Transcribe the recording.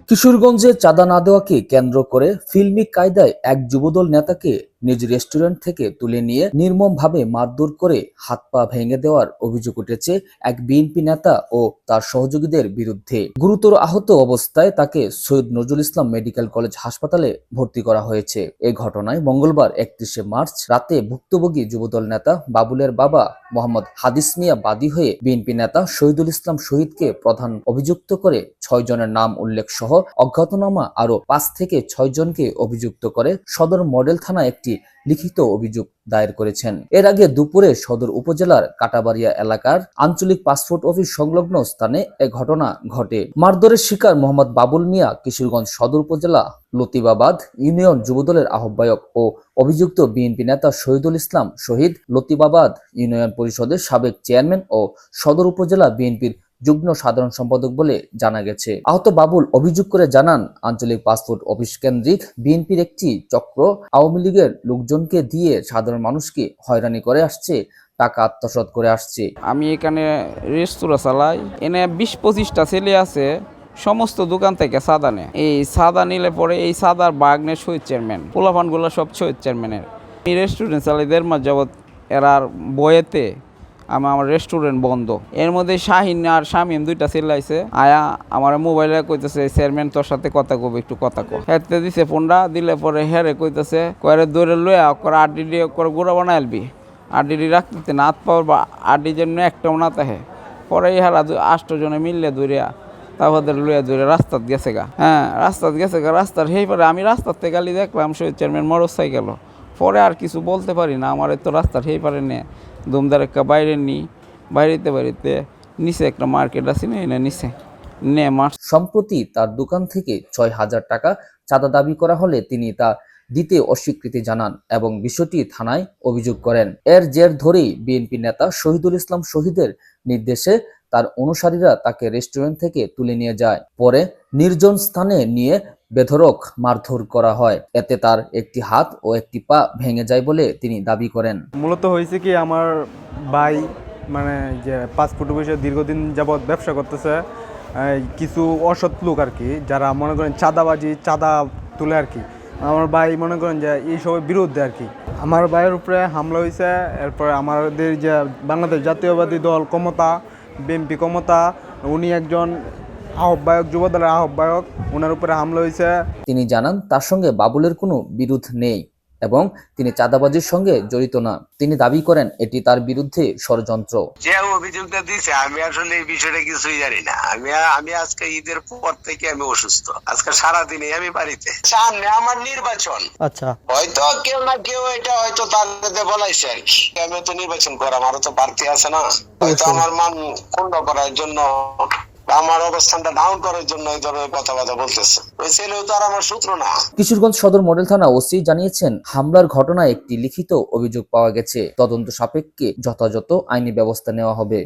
কিশোরগঞ্জে চাঁদা না দেওয়াকে কেন্দ্র করে ফিল্মি কায়দায় এক যুবদল নেতাকে নিজ রেস্টুরেন্ট থেকে তুলে নিয়ে নির্মমভাবে মারধর করে হাত পা ভেঙে দেওয়ার অভিযোগ উঠেছে এক বিএনপি নেতা ও তার সহযোগীদের বিরুদ্ধে। গুরুতর আহত অবস্থায় তাকে সৈয়দ নজরুল ইসলাম মেডিকেল কলেজ হাসপাতালে ভর্তি করা হয়েছে। এই ঘটনায় মঙ্গলবার 31শে মার্চ রাতে ভুক্তভোগী যুবদল নেতা বাবুলের বাবা মোহাম্মদ হাদিস মিয়া বাদী হয়ে বিএনপি নেতা শহীদুল ইসলাম শহীদকে প্রধান অভিযুক্ত করে 6 জনের নাম উল্লেখ সহ অজ্ঞাতনামা আরো 5 থেকে 6 জনকে অভিযুক্ত করে সদর মডেল থানা একটি লিখিত অভিযোগ দায়ের করেছেন। এর আগে দুপুরে সদর উপজেলার কাটাবাড়িয়া এলাকার আঞ্চলিক পাসপোর্ট অফিস সংলগ্ন স্থানে এ ঘটনা ঘটে। মারধরের শিকার মোহাম্মদ বাবুল মিয়া কিশোরগঞ্জ সদর উপজেলা লতিবাবাদ ইউনিয়ন যুবদলের আহ্বায়ক ও অভিযুক্ত বিএনপি নেতা শহীদুল ইসলাম শহীদ লতিবাবাদ ইউনিয়ন পরিষদের সাবেক চেয়ারম্যান ও সদর উপজেলা বিএনপির যুগ্ম সাধারণ সম্পাদক বলে জানা গেছে। আহত বাবুল অভিযোগ করে জানান, আঞ্চলিক পাসপোর্ট অফিস কেন্দ্রিক বিএনপির একটি চক্র আওয়ামী লীগের লোকজনকে দিয়ে সাধারণ মানুষকে হয়রানি করে আসছে, টাকা আত্মসাৎ করে আসছে। আমি এখানে রেস্তোরাঁ চালাই, এনে 20-25টা ছেলে আছে, সমস্ত দোকান থেকে চাঁদা নেয়। এই চাঁদা নিলে পরে এই চাঁদার বাগনের শহীদ চেয়ারম্যান, পোলাপানগুলো সব শহীদ চেয়ারম্যানের। আমি রেস্টুরেন্ট চালাই 1.5 মাস যাবৎ, এরার বয়েতে আমার রেস্টুরেন্ট বন্ধ। এর মধ্যে শাহিন আর শামিম 2টা ছেলে আইছে, আয়া আমার মোবাইলে কইতেছে চেয়ারম্যান তোর সাথে কথা কব, একটু কথা কো। হেতে দিছে ফোনটা, দিলে পরে হেরে কইতেছে কয়রে দৌড়ে লইয়া করে আড্ডি দিয়ে করে গুঁড়া বানাই আলবি, আড্ডি রাখতে না হাত পাওয়ার বা আড্ডি যেন একটাও না তাহে। পরে হারা 8 জনে মিললে দৌড়িয়া তারপর লইয়া দৌড়ে রাস্তাত গেছে গা। হ্যাঁ রাস্তাত গেছে গা। রাস্তার সেই পরে আমি রাস্তার থেকে গালি দেখলাম শহীদ চেয়ারম্যান মোটর সাইকেল। পরে আর কিছু বলতে পারি না, আমার তো রাস্তার সেই পারে নিয়ে দুমদার একটা বাইরে নিই, বাড়িতে নিচে একটা মার্কেট আছে না, নিচে নে মাস। সম্প্রতি তার দোকান থেকে 6,000 টাকা চাঁদা দাবি করা হলে তিনি তা দিতে অস্বীকৃতি জানান এবং বিষয়টি থানায় অভিযোগ করেন। এর জের ধরেই বিএনপি নেতা শহীদুল ইসলাম শহীদের নির্দেশে তার অনুসারীরা তাকে রেস্টুরেন্ট থেকে তুলে নিয়ে যায়। পরে নির্জন স্থানে নিয়ে বেধড়ক মারধর করা হয়। এতে তার একটি হাত ও একটি পা ভেঙে যায় বলে তিনি দাবি করেন। মূলত হয়েছে কি, আমার ভাই মানে যে পাসপোর্ট অফিসে দীর্ঘদিন যাবৎ ব্যবসা করতেছে, কিছু অসৎ লোক আর কি, যারা মনে করেন চাঁদাবাজি চাঁদা তুলে আর কি। আমার ভাই মনে করেন যে এইসবের বিরুদ্ধে আর কি আমার ভাইয়ের উপরে হামলা হয়েছে। এরপরে আমাদের যে বাংলাদেশ জাতীয়বাদী দল ক্ষমতা, বিএনপি ক্ষমতা, উনি একজন আহ্বায়ক, যুবদলের আহ্বায়ক, ওনার উপরে হামলা হয়েছে। তিনি জানান তার সঙ্গে বাবুলের কোনো বিরোধ নেই এবং তিনি চাঁদাবাজির সঙ্গে জড়িত না। তিনি দাবি করেন এটি তার বিরুদ্ধে ষড়যন্ত্র। যে অভিযোগটা দিয়েছে আমি আসলে এই বিষয়টা কিছুই জানি না। আমি আজকে ঈদের পর থেকে আমি অসুস্থ, আজকে সারাদিনে আমি বাড়িতে। সামনে আমার নির্বাচন, আচ্ছা হয়তো কেউ না কেউ এটা হয়তো তাদের বলাইছে আর কি। আমি তো নির্বাচন করাম, আরো তো প্রার্থী আছে না, হয়তো আমার মান ক্ষুণ্ণ করার জন্য, আমার অবস্থানটা ডাউন করার জন্য এই ধরনের কথাবার্তা বলতেছে। ওই ছেলেও তো আর আমার সূত্র না। কিশোরগঞ্জ সদর মডেল থানা ওসি জানিয়েছেন, হামলার ঘটনায় একটি লিখিত অভিযোগ পাওয়া গেছে। তদন্ত সাপেক্ষে যথাযথ আইনি ব্যবস্থা নেওয়া হবে।